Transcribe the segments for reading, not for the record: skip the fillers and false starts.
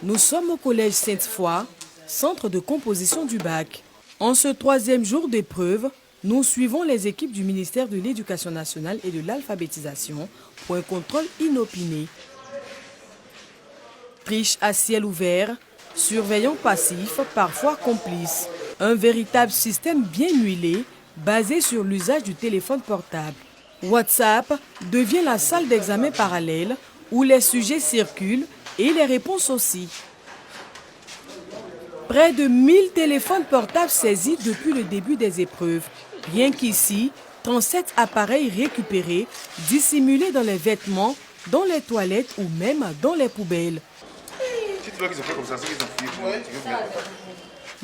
Nous sommes au collège Sainte-Foy, centre de composition du bac. En ce troisième jour d'épreuve, nous suivons les équipes du ministère de l'Éducation nationale et de l'alphabétisation pour un contrôle inopiné. Triche à ciel ouvert, surveillants passifs, parfois complices. Un véritable système bien huilé, basé sur l'usage du téléphone portable. WhatsApp devient la salle d'examen parallèle où les sujets circulent et les réponses aussi. Près de 1000 téléphones portables saisis depuis le début des épreuves. Rien qu'ici, 37 appareils récupérés, dissimulés dans les vêtements, dans les toilettes ou même dans les poubelles.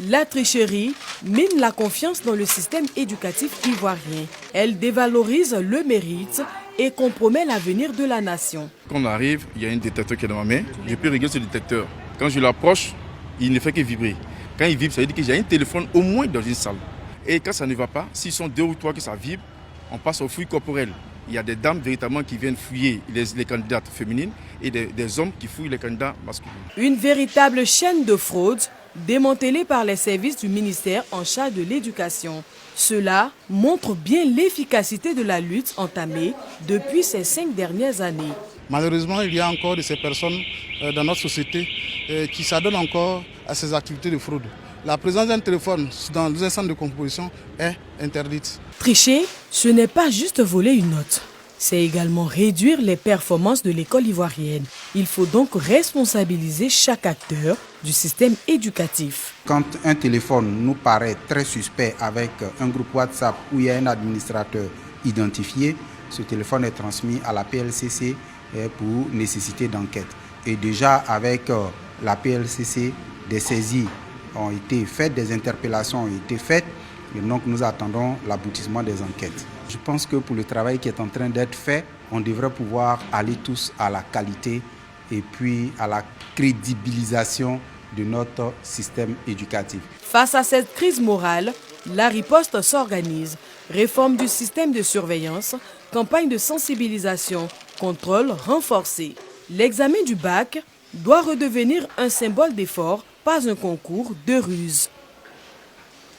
La tricherie mine la confiance dans le système éducatif ivoirien. Elle dévalorise le mérite et compromet l'avenir de la nation. Quand on arrive, il y a un détecteur qui est dans ma main. Je peux régler ce détecteur. Quand je l'approche, il ne fait que vibrer. Quand il vibre, ça veut dire qu'il y a un téléphone au moins dans une salle. Et quand ça ne va pas, s'ils sont 2 ou 3 que ça vibre, on passe aux fouilles corporelles. Il y a des dames véritablement qui viennent fouiller les candidates féminines et des hommes qui fouillent les candidats masculins. Une véritable chaîne de fraude démantelée par les services du ministère en charge de l'éducation. Cela montre bien l'efficacité de la lutte entamée depuis ces 5 dernières années. Malheureusement, il y a encore de ces personnes dans notre société qui s'adonnent encore à ces activités de fraude. La présence d'un téléphone dans un centre de composition est interdite. Tricher, ce n'est pas juste voler une note. C'est également réduire les performances de l'école ivoirienne. Il faut donc responsabiliser chaque acteur du système éducatif. Quand un téléphone nous paraît très suspect avec un groupe WhatsApp où il y a un administrateur identifié, ce téléphone est transmis à la PLCC pour nécessité d'enquête. Et déjà avec la PLCC, des saisies ont été faites, des interpellations ont été faites, et donc nous attendons l'aboutissement des enquêtes. Je pense que pour le travail qui est en train d'être fait, on devrait pouvoir aller tous à la qualité et puis à la crédibilisation de notre système éducatif. Face à cette crise morale, la riposte s'organise. Réforme du système de surveillance, campagne de sensibilisation, contrôle renforcé. L'examen du bac doit redevenir un symbole d'effort, pas un concours de ruse.